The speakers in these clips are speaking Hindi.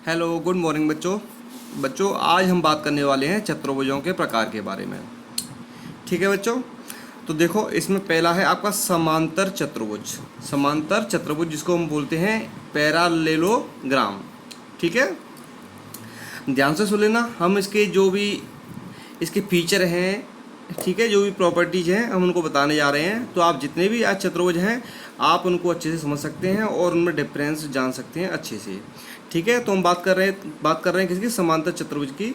हेलो, गुड मॉर्निंग बच्चों आज हम बात करने वाले हैं चतुर्भुजों के प्रकार के बारे में। ठीक है बच्चों। तो देखो, इसमें पहला है आपका समांतर चतुर्भुज। समांतर चतुर्भुज जिसको हम बोलते हैं पैरालेलोग्राम। ठीक है, ध्यान से सुन लेना। हम इसके जो भी इसके फीचर हैं, ठीक है, जो भी प्रॉपर्टीज हैं, हम उनको बताने जा रहे हैं। तो आप जितने भी आज चतुर्भुज हैं आप उनको अच्छे से समझ सकते हैं और उनमें डिफरेंस जान सकते हैं अच्छे से। ठीक है, तो हम बात कर रहे हैं किसकी? समांतर चतुर्भुज की।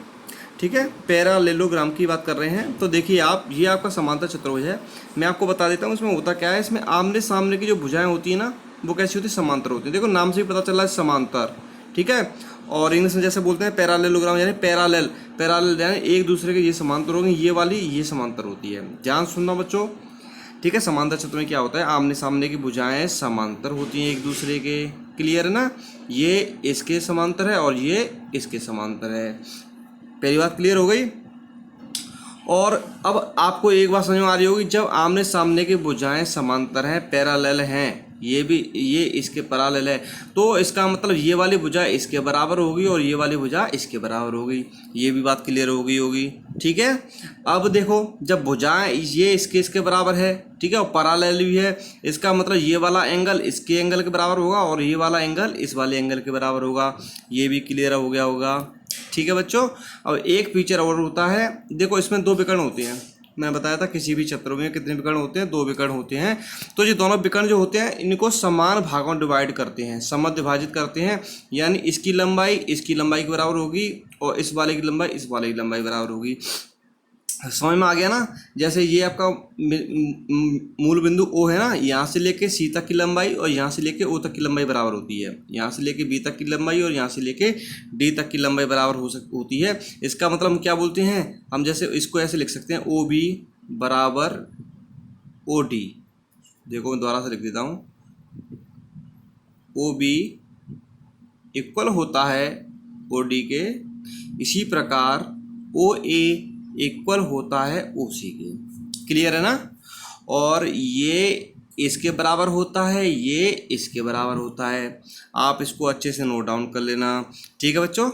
ठीक है, पैरालेलोग्राम की बात कर रहे हैं। तो देखिए आप, ये आपका समांतर चतुर्भुज है। मैं आपको बता देता हूँ इसमें होता क्या है। इसमें आमने सामने की जो भुजाएं होती है ना, वो कैसी होती है? समांतर होती है। देखो नाम से ही पता चल रहा है समांतर। ठीक है, और इंग्लिश में जैसे बोलते हैं पैरालेलोग्राम, यानी पैरालेल। पैरालेल यानी एक दूसरे के ये समांतर होंगे, ये वाली ये समांतर होती है। ध्यान सुनना बच्चों। ठीक है, समांतर चतुर्भुज में क्या होता है? आमने सामने की भुजाएं समांतर होती हैं एक दूसरे के। क्लियर है ना? ये इसके समांतर है और ये इसके समांतर है। पहली बात क्लियर हो गई। और अब आपको एक बात समझ में आ रही होगी, जब आमने सामने की भुजाएं समांतर हैं, पैरेलल हैं, ये इसके पैरेलल है, तो इसका मतलब ये वाली भुजा इसके बराबर होगी और ये वाली भुजा इसके बराबर होगी। ये भी बात क्लियर हो गई होगी। ठीक है, अब देखो, जब भुजाएं ये इसके बराबर है, ठीक है, और पैरेलल भी है, इसका मतलब ये वाला एंगल इसके एंगल के बराबर होगा और ये वाला एंगल इस वाले एंगल के बराबर होगा। ये भी क्लियर हो गया होगा। ठीक है बच्चों। अब एक फीचर और होता है, देखो इसमें दो विकर्ण होते हैं। मैं बताया था किसी भी चतुर्भुज में कितने विकर्ण होते हैं? दो विकर्ण होते हैं। तो ये दोनों विकर्ण जो होते हैं इनको समान भागों में डिवाइड करते हैं, समद्विभाजित विभाजित करते हैं। यानी इसकी लंबाई के बराबर होगी और इस वाले की लंबाई इस वाले की लंबाई बराबर होगी। समझ में आ गया ना? जैसे ये आपका मूल बिंदु O है ना, यहाँ से लेके C तक की लंबाई और यहाँ से लेके O तक की लंबाई बराबर होती है। यहाँ से लेके B तक की लंबाई और यहाँ से लेके D तक की लंबाई बराबर होती है। इसका मतलब हम क्या बोलते हैं? हम जैसे इसको ऐसे लिख सकते हैं, OB बराबर OD। देखो मैं दोबारा से लिख देता हूँ, OB इक्वल होता है OD के, इसी प्रकार OA इक्वल होता है OC के। क्लियर है ना? और ये इसके बराबर होता है, ये इसके बराबर होता है। आप इसको अच्छे से नोट डाउन कर लेना। ठीक है बच्चों।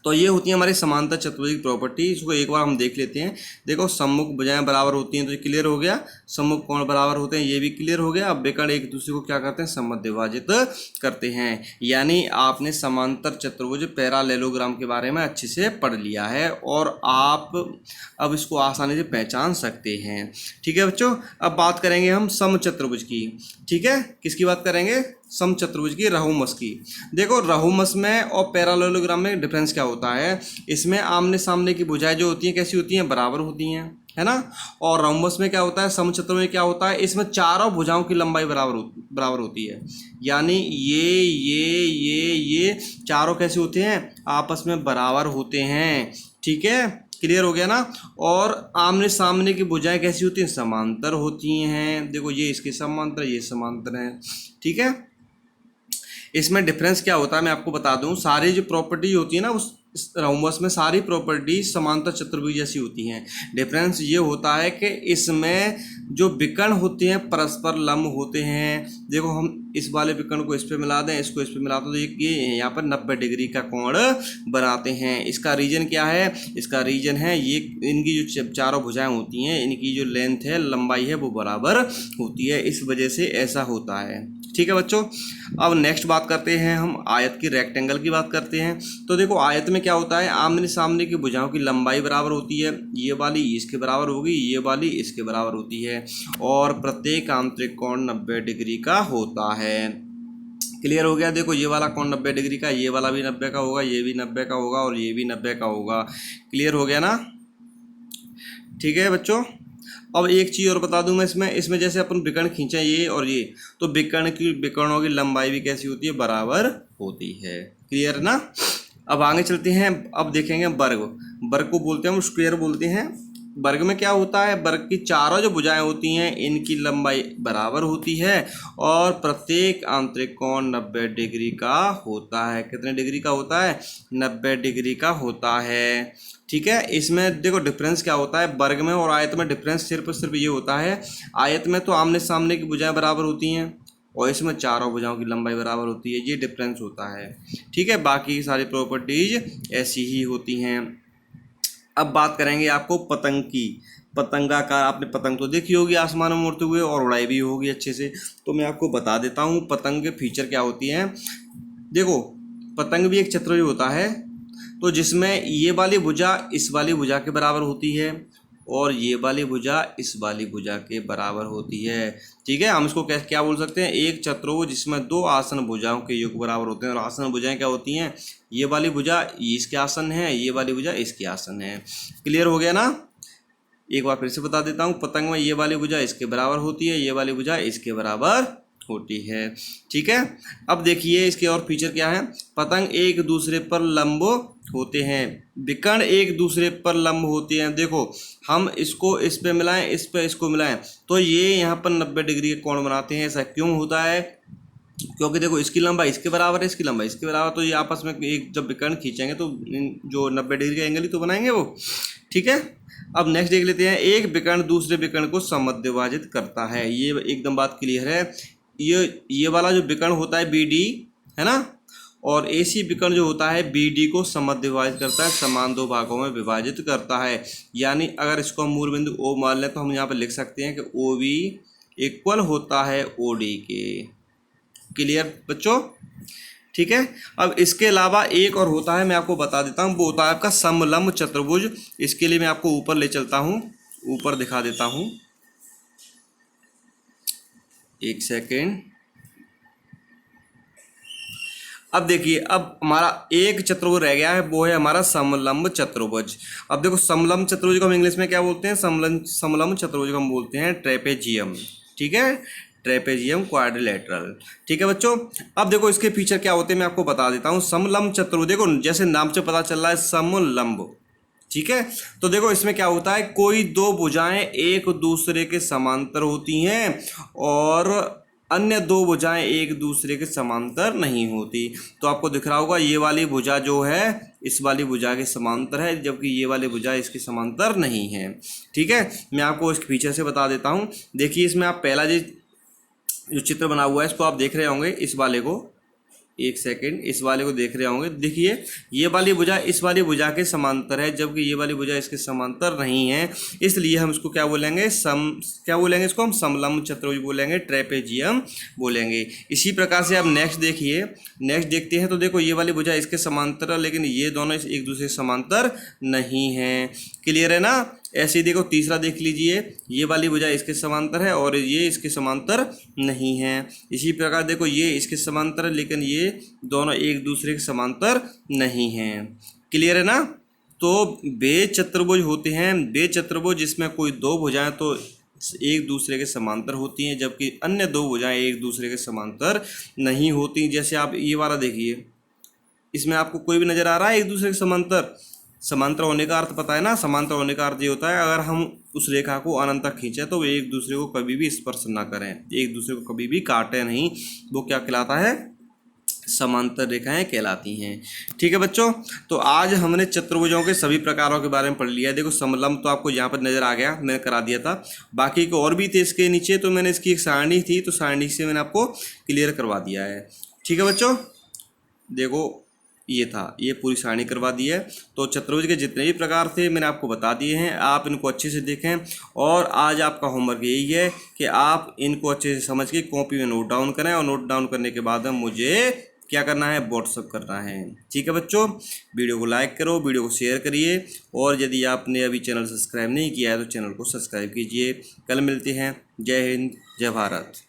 तो ये होती है हमारी समांतर चतुर्भुज की प्रॉपर्टी। इसको एक बार हम देख लेते हैं। देखो, सम्मुख भुजाएं बराबर होती हैं, तो ये क्लियर हो गया। सम्मुख कोण बराबर होते हैं, ये भी क्लियर हो गया। अब विकर्ण एक दूसरे को क्या करते हैं? समद्विभाजित विभाजित करते हैं। यानी आपने समांतर चतुर्भुज पैरालेलोग्राम के बारे में अच्छे से पढ़ लिया है और आप अब इसको आसानी से पहचान सकते हैं। ठीक है बच्चों। अब बात करेंगे हम समचतुर्भुज की। ठीक है, किसकी बात करेंगे? समचतुर्भुज की, रहुमस की। देखो, रहुमस में और पैरालेलोग्राम में डिफरेंस क्या होता है? इसमें आमने सामने की भुजाएं जो होती हैं कैसी होती हैं? बराबर होती हैं, है ना। और रहुमस में क्या होता है? समचतुर्भुज में क्या होता है? इसमें चारों भुजाओं की लंबाई बराबर होती है। यानी ये चारों कैसे होते हैं? आपस में बराबर होते हैं। ठीक है, क्लियर हो गया ना? और आमने सामने की भुजाएं कैसी होती हैं? समांतर होती हैं। देखो, ये इसके समांतर, ये समांतर हैं। ठीक है, इसमें डिफरेंस क्या होता है मैं आपको बता दूं। सारी जो प्रॉपर्टी होती है ना उस रहुमस में, सारी प्रॉपर्टी समांतर चतुर्भुज जैसी होती हैं। डिफरेंस ये होता है कि इसमें जो विकर्ण होते हैं परस्पर लंब होते हैं। देखो, हम इस वाले विकर्ण को इस पे मिला दें, इसको इस पे मिला दें, तो ये यहाँ पर 90 डिग्री का कोण बनाते हैं। इसका रीजन क्या है? इसका रीजन है ये, इनकी जो चारों भुजाएं होती हैं, इनकी जो लेंथ है, लंबाई है, वो बराबर होती है। इस वजह से ऐसा होता है। ठीक है बच्चों। अब नेक्स्ट बात करते हैं हम आयत की, रेक्टेंगल की बात करते हैं। तो देखो, आयत में क्या होता है? आमने सामने की भुजाओं की लंबाई बराबर होती है। ये वाली इसके बराबर होगी, ये वाली इसके बराबर होती है, और प्रत्येक आंतरिक कोण 90 डिग्री का होता है। क्लियर हो गया? देखो, ये वाला कोण 90 डिग्री का, ये वाला भी 90 का होगा, ये भी 90 का होगा और ये भी 90 का होगा। क्लियर हो गया ना? ठीक है बच्चों। अब एक चीज़ और बता दूं मैं, इसमें जैसे अपन विकर्ण खींचे ये और ये, तो विकर्णों की लंबाई भी कैसी होती है? बराबर होती है। क्लियर ना? अब आगे चलते हैं। अब देखेंगे वर्ग को बोलते हैं हम स्क्वायर बोलते हैं। वर्ग में क्या होता है? वर्ग की चारों जो भुजाएं होती हैं इनकी लंबाई बराबर होती है और प्रत्येक आंतरिक कोण 90 डिग्री का होता है। कितने डिग्री का होता है? 90 डिग्री का होता है। ठीक है, इसमें देखो डिफरेंस क्या होता है वर्ग में और आयत में। डिफरेंस सिर्फ ये होता है, आयत में तो आमने सामने की भुजाएं बराबर होती हैं, और इसमें चारों भुजाओं की लंबाई बराबर होती है, ये डिफरेंस होता है। ठीक है, बाकी सारी प्रॉपर्टीज ऐसी ही होती हैं। अब बात करेंगे आपको पतंग की। पतंगाकार, आपने पतंग तो देखी होगी आसमान में उड़ते हुए, और उड़ाई भी होगी अच्छे से। तो मैं आपको बता देता हूँ पतंग के फीचर क्या होती हैं। देखो, पतंग भी एक चतुर्भुज होता है, तो जिसमें ये वाली भुजा इस वाली भुजा के बराबर होती है और ये वाली भुजा इस वाली भुजा के बराबर होती है। ठीक है, हम इसको क्या बोल सकते हैं, एक चतुर्भुज जिसमें दो आसन भुजाओं के योग बराबर होते हैं। और आसन भुजाएं क्या होती हैं, ये वाली भुजा इसके आसन है, ये वाली भुजा इसके आसन है। क्लियर हो गया ना। एक बार फिर से बता देता हूँ, पतंग में ये वाली भुजा इसके बराबर होती है, ये वाली भुजा इसके बराबर होती है। ठीक है, अब देखिए इसके और फीचर क्या है। पतंग एक दूसरे पर लंब होते हैं, विकर्ण एक दूसरे पर लंब होते हैं। देखो, हम इसको इस पे मिलाएं, इस पे इसको मिलाएं, तो ये यहाँ पर 90 डिग्री के कोण बनाते हैं। ऐसा क्यों होता है, क्योंकि देखो इसकी लंबाई इसके बराबर है, इसकी लंबाई इसके बराबर, तो ये आपस में एक जब विकर्ण खींचेंगे तो जो 90 डिग्री का एंगल ही तो बनाएंगे वो। ठीक है, अब नेक्स्ट देख लेते हैं। एक विकर्ण दूसरे विकर्ण को समद्विभाजित करता है, ये एकदम बात क्लियर है। ये वाला जो विकर्ण होता है BD, है ना, और AC विकर्ण जो होता है BD को समद्विभाजित करता है, समान दो भागों में विभाजित करता है। यानी अगर इसको हम मूल बिंदु O मान लें तो हम यहाँ पर लिख सकते हैं कि OB इक्वल होता है OD के। क्लियर बच्चों। ठीक है, अब इसके अलावा एक और होता है, मैं आपको बता देता हूँ, वो होता है आपका समलंब चतुर्भुज। इसके लिए मैं आपको ऊपर ले चलता हूँ, ऊपर दिखा देता हूँ, एक सेकेंड। अब देखिए, अब हमारा एक चतुर्भुज रह गया है, वो है हमारा समलंब चतुर्भुज। अब देखो, समलंब चतुर्भुज को हम इंग्लिश में क्या बोलते हैं, समलंब चतुर्भुज को हम बोलते हैं ट्रेपेजियम। ठीक है, ट्रेपेजियम क्वाड्रिलेटरल। ठीक है बच्चों, अब देखो इसके फीचर क्या होते हैं मैं आपको बता देता हूँ। समलंब चतुर्भुज, देखो जैसे नाम से पता चल रहा है समलंब। ठीक है, तो देखो इसमें क्या होता है, कोई दो भुजाएं एक दूसरे के समांतर होती हैं और अन्य दो भुजाएं एक दूसरे के समांतर नहीं होती। तो आपको दिख रहा होगा ये वाली भुजा जो है इस वाली भुजा के समांतर है, जबकि ये वाली भुजा इसके समांतर नहीं है। ठीक है, मैं आपको इसके फीचर से बता देता हूँ। देखिए, इसमें आप पहला जो चित्र बना हुआ है इसको आप देख रहे होंगे, इस वाले को, एक सेकंड, इस वाले को देख रहे होंगे। देखिए, ये वाली भुजा इस वाली भुजा के समांतर है, जबकि ये वाली भुजा इसके समांतर नहीं है। इसलिए हम इसको क्या बोलेंगे, क्या बोलेंगे इसको, हम समलंब चतुर्भुज बोलेंगे, ट्रेपेजियम बोलेंगे। इसी प्रकार से आप नेक्स्ट देखिए, नेक्स्ट देखते हैं तो देखो ये वाली भुजा इसके समांतर है, लेकिन ये दोनों एक दूसरे के समांतर नहीं है। क्लियर है ना। ऐसे ही देखो तीसरा देख लीजिए, ये वाली भुजा इसके समांतर है और ये इसके समांतर नहीं है। इसी प्रकार देखो ये इसके समांतर है, लेकिन ये दोनों एक दूसरे के समांतर नहीं हैं। क्लियर है ना। तो बे चतुर्भुज होते हैं, बे चतुर्भुज जिसमें कोई दो भुजाएं तो एक दूसरे के समांतर होती हैं, जबकि अन्य दो भुजाएं एक दूसरे के समांतर नहीं होती। जैसे आप ये वाला देखिए, इसमें आपको कोई भी नज़र आ रहा है एक दूसरे के समांतर। समांतर होने का अर्थ पता है ना, समांतर होने का अर्थ ये होता है अगर हम उस रेखा को अनंत तक खींचें तो वे एक दूसरे को कभी भी स्पर्श ना करें, एक दूसरे को कभी भी काटें नहीं, वो क्या कहलाता है, समांतर रेखाएं कहलाती हैं। ठीक है बच्चों, तो आज हमने चतुर्भुजों के सभी प्रकारों के बारे में पढ़ लिया है। देखो समलंब तो आपको यहाँ पर नज़र आ गया, मैंने करा दिया था। बाकी के और भी थे इसके नीचे, तो मैंने इसकी एक सारणी थी, तो सारणी से मैंने आपको क्लियर करवा दिया है। ठीक है बच्चों, देखो ये था, ये पूरी सारणी करवा दी है। तो चतुर्भुज के जितने भी प्रकार थे मैंने आपको बता दिए हैं, आप इनको अच्छे से देखें। और आज आपका होमवर्क यही है कि आप इनको अच्छे से समझ के कॉपी में नोट डाउन करें, और नोट डाउन करने के बाद मुझे क्या करना है, व्हाट्सअप करना है। ठीक है बच्चों, वीडियो को लाइक करो, वीडियो को शेयर करिए, और यदि आपने अभी चैनल सब्सक्राइब नहीं किया है तो चैनल को सब्सक्राइब कीजिए। कल मिलते हैं। जय हिंद, जय भारत।